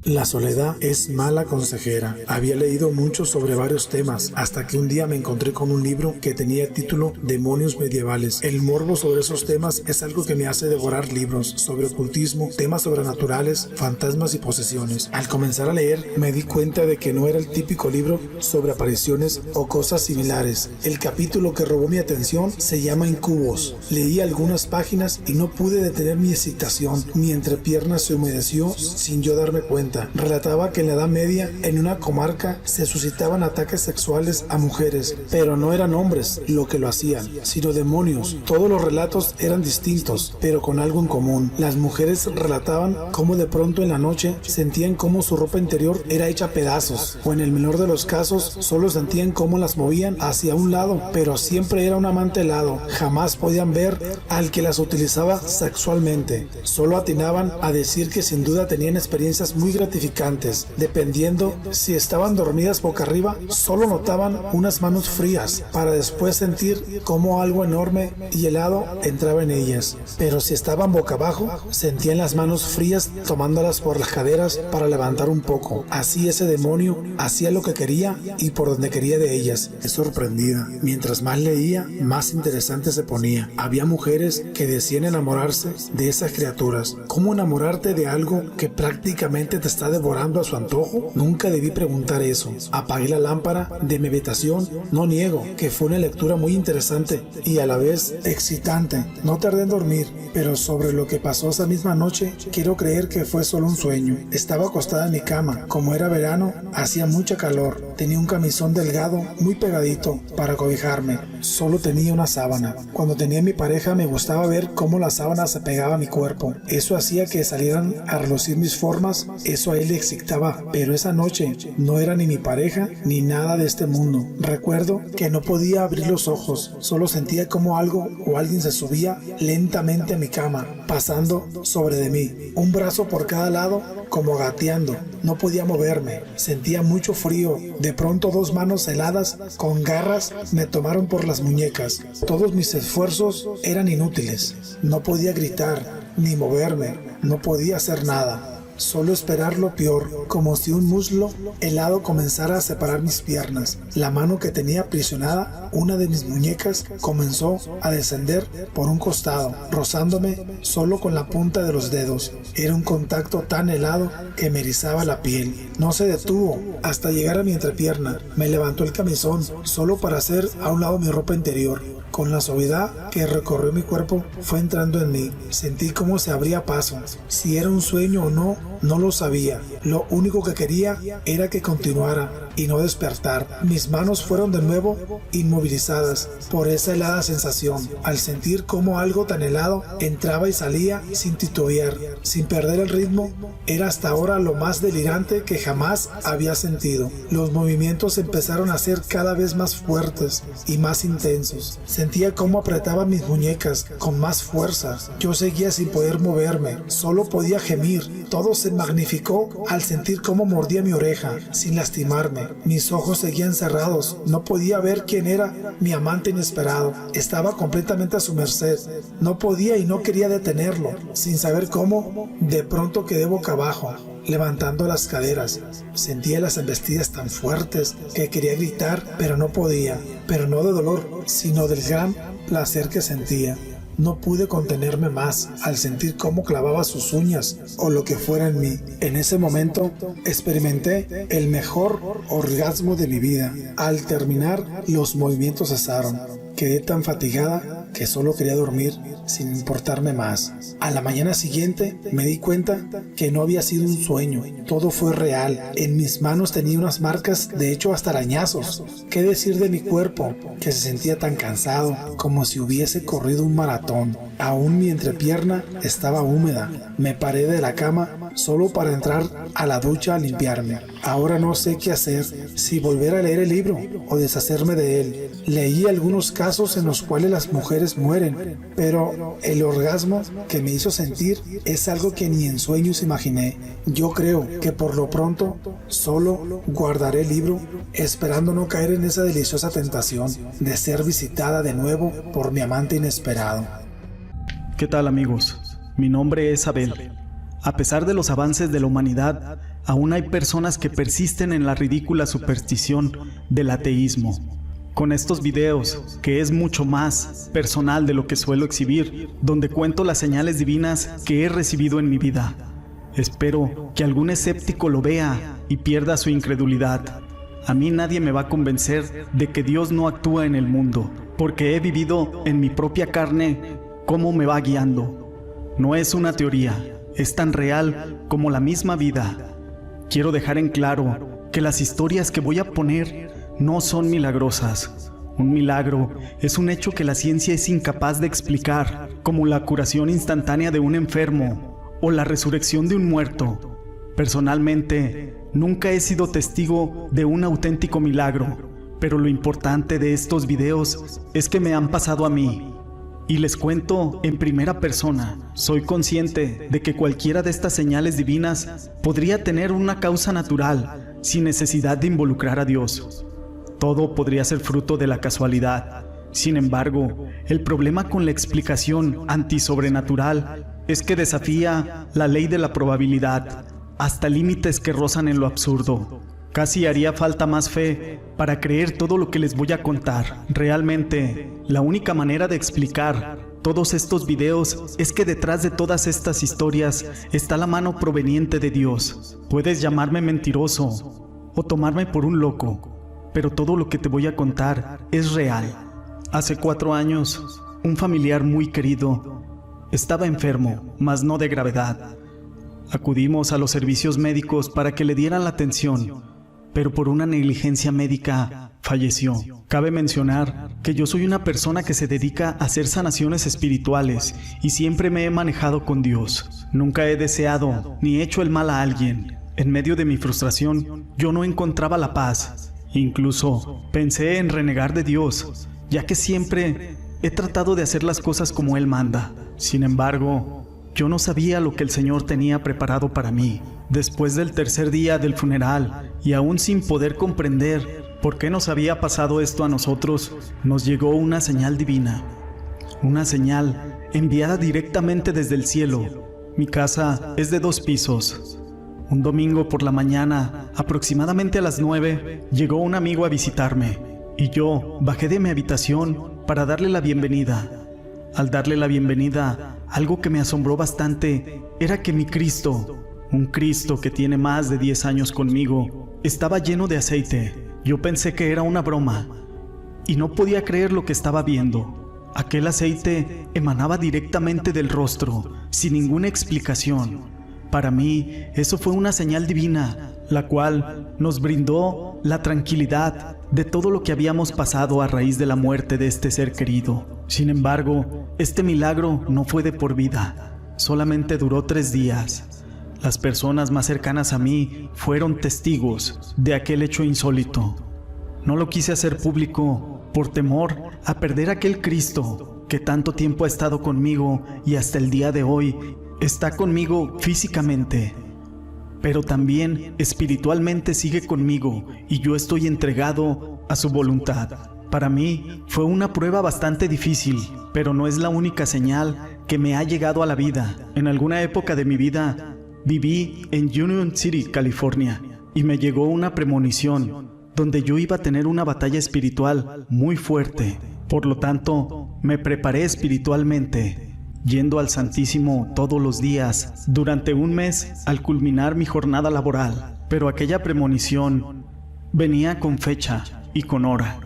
La soledad es mala consejera. Había leído mucho sobre varios temas, hasta que un día me encontré con un libro que tenía el título Demonios medievales. El morbo sobre esos temas es algo que me hace devorar libros sobre ocultismo, temas sobrenaturales, fantasmas y posesiones. Al comenzar a leer, me di cuenta de que no era el típico libro sobre apariciones o cosas similares. El capítulo que robó mi atención se llama Incubos. Leí algunas páginas y no pude detener mi excitación. Mi entrepierna se humedeció sin yo darme cuenta. Relataba que en la Edad Media, en una comarca, se suscitaban ataques sexuales a mujeres, pero no eran hombres lo que lo hacían, sino demonios. Todos los relatos eran distintos, pero con algo en común. Las mujeres relataban cómo de pronto en la noche sentían cómo su ropa interior era hecha pedazos, o en el menor de los casos, solo sentían cómo las movían hacia un lado, pero siempre era un amante helado. Jamás podían ver al que las utilizaba sexualmente. Solo atinaban a decir que sin duda tenían experiencias muy gratificantes. Dependiendo si estaban dormidas boca arriba, solo notaban unas manos frías para después sentir cómo algo enorme y helado entraba en ellas. Pero si estaban boca abajo, sentían las manos frías tomándolas por las caderas para levantar un poco. Así ese demonio hacía lo que quería y por donde quería de ellas. Es sorprendida. Mientras más leía, más interesante se ponía. Había mujeres que decían enamorarse de esas criaturas. ¿Cómo enamorarte de algo que prácticamente te está devorando a su antojo? Nunca debí preguntar eso. Apagué la lámpara de mi habitación. No niego que fue una lectura muy interesante y a la vez excitante. No tardé en dormir, pero sobre lo que pasó esa misma noche, quiero creer que fue solo un sueño. Estaba acostada en mi cama. Como era verano, hacía mucha calor. Tenía un camisón delgado, muy pegadito, para cobijarme. Solo tenía una sábana. Cuando tenía a mi pareja, me gustaba ver cómo la sábana se pegaba a mi cuerpo. Eso hacía que salieran a relucir mis formas. Eso a él le excitaba, pero esa noche no era ni mi pareja ni nada de este mundo. Recuerdo que no podía abrir los ojos, solo sentía como algo o alguien se subía lentamente a mi cama, pasando sobre de mí, un brazo por cada lado, como gateando. No podía moverme, sentía mucho frío. De pronto dos manos heladas con garras me tomaron por las muñecas. Todos mis esfuerzos eran inútiles. No podía gritar ni moverme, no podía hacer nada. Solo esperar lo peor, como si un muslo helado comenzara a separar mis piernas. La mano que tenía aprisionada, una de mis muñecas, comenzó a descender por un costado, rozándome solo con la punta de los dedos. Era un contacto tan helado que me erizaba la piel. No se detuvo hasta llegar a mi entrepierna. Me levantó el camisón solo para hacer a un lado mi ropa interior. Con la suavidad que recorrió mi cuerpo, fue entrando en mí. Sentí cómo se abría paso. Si era un sueño o no, no lo sabía. Lo único que quería era que continuara y no despertar. Mis manos fueron de nuevo inmovilizadas por esa helada sensación. Al sentir cómo algo tan helado entraba y salía sin titubear, sin perder el ritmo, era hasta ahora lo más delirante que jamás había sentido. Los movimientos empezaron a ser cada vez más fuertes y más intensos. Sentía cómo apretaba mis muñecas con más fuerza. Yo seguía sin poder moverme, solo podía gemir. Todo se magnificó al sentir cómo mordía mi oreja, sin lastimarme. Mis ojos seguían cerrados, no podía ver quién era mi amante inesperado. Estaba completamente a su merced. No podía y no quería detenerlo. Sin saber cómo, de pronto quedé boca abajo, levantando las caderas. Sentía las embestidas tan fuertes que quería gritar, pero no podía. Pero no de dolor, sino del gran placer que sentía. No pude contenerme más al sentir cómo clavaba sus uñas o lo que fuera en mí. En ese momento experimenté el mejor orgasmo de mi vida. Al terminar, los movimientos cesaron. Quedé tan fatigada que solo quería dormir sin importarme más. A la mañana siguiente me di cuenta que no había sido un sueño. Todo fue real. En mis manos tenía unas marcas, de hecho hasta arañazos. ¿Qué decir de mi cuerpo, que se sentía tan cansado, como si hubiese corrido un maratón? Aún mi entrepierna estaba húmeda. Me paré de la cama solo para entrar a la ducha a limpiarme. Ahora no sé qué hacer, si volver a leer el libro o deshacerme de él. Leí algunos casos en los cuales las mujeres mueren, pero el orgasmo que me hizo sentir es algo que ni en sueños imaginé. Yo creo que por lo pronto solo guardaré el libro, esperando no caer en esa deliciosa tentación de ser visitada de nuevo por mi amante inesperado. ¿Qué tal, amigos? Mi nombre es Abel. A pesar de los avances de la humanidad, aún hay personas que persisten en la ridícula superstición del ateísmo. Con estos videos, que es mucho más personal de lo que suelo exhibir, donde cuento las señales divinas que he recibido en mi vida. Espero que algún escéptico lo vea y pierda su incredulidad. A mí nadie me va a convencer de que Dios no actúa en el mundo, porque he vivido en mi propia carne cómo me va guiando. No es una teoría, es tan real como la misma vida. Quiero dejar en claro que las historias que voy a poner no son milagrosas. Un milagro es un hecho que la ciencia es incapaz de explicar, como la curación instantánea de un enfermo o la resurrección de un muerto. Personalmente, nunca he sido testigo de un auténtico milagro, pero lo importante de estos videos es que me han pasado a mí. Y les cuento en primera persona. Soy consciente de que cualquiera de estas señales divinas podría tener una causa natural, sin necesidad de involucrar a Dios. Todo podría ser fruto de la casualidad. Sin embargo, el problema con la explicación antisobrenatural es que desafía la ley de la probabilidad, hasta límites que rozan en lo absurdo. Casi haría falta más fe para creer todo lo que les voy a contar. Realmente, la única manera de explicar todos estos videos es que detrás de todas estas historias está la mano proveniente de Dios. Puedes llamarme mentiroso o tomarme por un loco, pero todo lo que te voy a contar es real. Hace 4 años, un familiar muy querido estaba enfermo, mas no de gravedad. Acudimos a los servicios médicos para que le dieran la atención, pero por una negligencia médica falleció. Cabe mencionar que yo soy una persona que se dedica a hacer sanaciones espirituales y siempre me he manejado con Dios. Nunca he deseado ni hecho el mal a alguien. En medio de mi frustración, yo no encontraba la paz. Incluso pensé en renegar de Dios, ya que siempre he tratado de hacer las cosas como Él manda. Sin embargo, yo no sabía lo que el Señor tenía preparado para mí. Después del tercer día del funeral, y aún sin poder comprender por qué nos había pasado esto a nosotros, nos llegó una señal divina. Una señal enviada directamente desde el cielo. Mi casa es de 2 pisos. Un domingo por la mañana, aproximadamente a las 9, llegó un amigo a visitarme, y yo bajé de mi habitación para darle la bienvenida. Al darle la bienvenida, algo que me asombró bastante era que mi Cristo, un Cristo que tiene más de 10 años conmigo, estaba lleno de aceite. Yo pensé que era una broma, y no podía creer lo que estaba viendo. Aquel aceite emanaba directamente del rostro, sin ninguna explicación. Para mí, eso fue una señal divina, la cual nos brindó la tranquilidad de todo lo que habíamos pasado a raíz de la muerte de este ser querido. Sin embargo, este milagro no fue de por vida, solamente duró 3 días. Las personas más cercanas a mí fueron testigos de aquel hecho insólito. No lo quise hacer público por temor a perder aquel Cristo que tanto tiempo ha estado conmigo y hasta el día de hoy está conmigo físicamente, pero también espiritualmente sigue conmigo y yo estoy entregado a su voluntad. Para mí fue una prueba bastante difícil, pero no es la única señal que me ha llegado a la vida. En alguna época de mi vida viví en Union City, California, y me llegó una premonición donde yo iba a tener una batalla espiritual muy fuerte. Por lo tanto, me preparé espiritualmente, yendo al Santísimo todos los días durante 1 mes al culminar mi jornada laboral. Pero aquella premonición venía con fecha y con hora.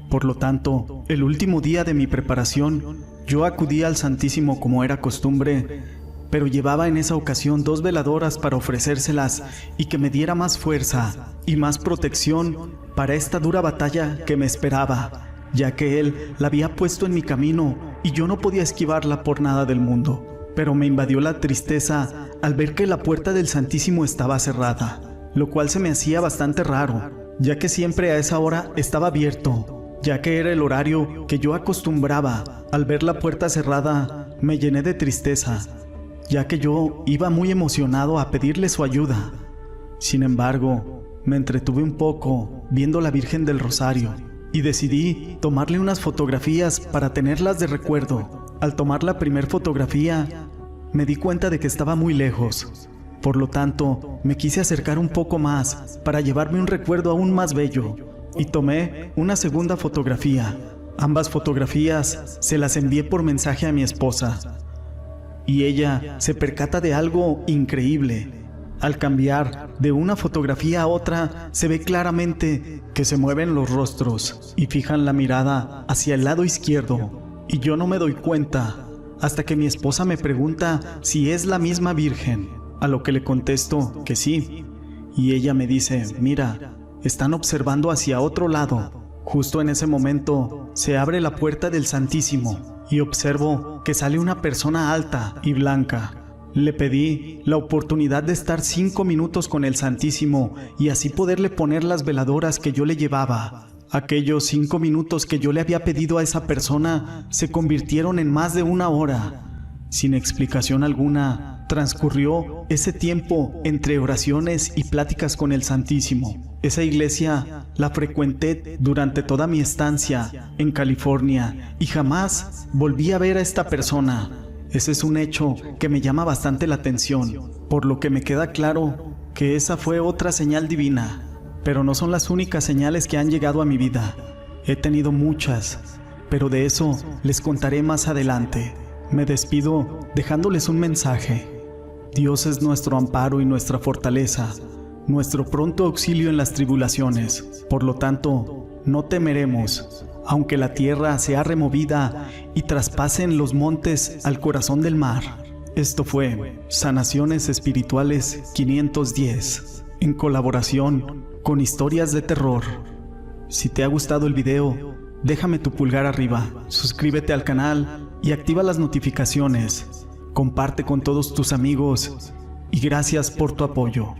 Por lo tanto, el último día de mi preparación, yo acudí al Santísimo como era costumbre, pero llevaba en esa ocasión 2 veladoras para ofrecérselas y que me diera más fuerza y más protección para esta dura batalla que me esperaba, ya que Él la había puesto en mi camino y yo no podía esquivarla por nada del mundo. Pero me invadió la tristeza al ver que la puerta del Santísimo estaba cerrada, lo cual se me hacía bastante raro, ya que siempre a esa hora estaba abierto, ya que era el horario que yo acostumbraba. Al ver la puerta cerrada, me llené de tristeza, ya que yo iba muy emocionado a pedirle su ayuda. Sin embargo, me entretuve un poco viendo la Virgen del Rosario y decidí tomarle unas fotografías para tenerlas de recuerdo. Al tomar la primera fotografía, me di cuenta de que estaba muy lejos, Por lo tanto, me quise acercar un poco más para llevarme un recuerdo aún más bello y tomé una segunda fotografía. Ambas fotografías se las envié por mensaje a mi esposa y ella se percata de algo increíble. Al cambiar de una fotografía a otra, se ve claramente que se mueven los rostros y fijan la mirada hacia el lado izquierdo, y yo no me doy cuenta hasta que mi esposa me pregunta si es la misma Virgen, a lo que le contesto que sí, y ella me dice: mira, están observando hacia otro lado. Justo en ese momento se abre la puerta del Santísimo y observo que sale una persona alta y blanca. Le pedí la oportunidad de estar 5 minutos con el Santísimo y así poderle poner las veladoras que yo le llevaba. Aquellos 5 minutos que yo le había pedido a esa persona se convirtieron en más de 1 hora. Sin explicación alguna, transcurrió ese tiempo entre oraciones y pláticas con el Santísimo. Esa iglesia la frecuenté durante toda mi estancia en California y jamás volví a ver a esta persona. Ese es un hecho que me llama bastante la atención, por lo que me queda claro que esa fue otra señal divina. Pero no son las únicas señales que han llegado a mi vida. He tenido muchas, pero de eso les contaré más adelante. Me despido dejándoles un mensaje. Dios es nuestro amparo y nuestra fortaleza, nuestro pronto auxilio en las tribulaciones. Por lo tanto, no temeremos, aunque la tierra sea removida y traspasen los montes al corazón del mar. Esto fue Sanaciones Espirituales 510, en colaboración con Historias de Terror. Si te ha gustado el video, déjame tu pulgar arriba, suscríbete al canal y activa las notificaciones. Comparte con todos tus amigos y gracias por tu apoyo.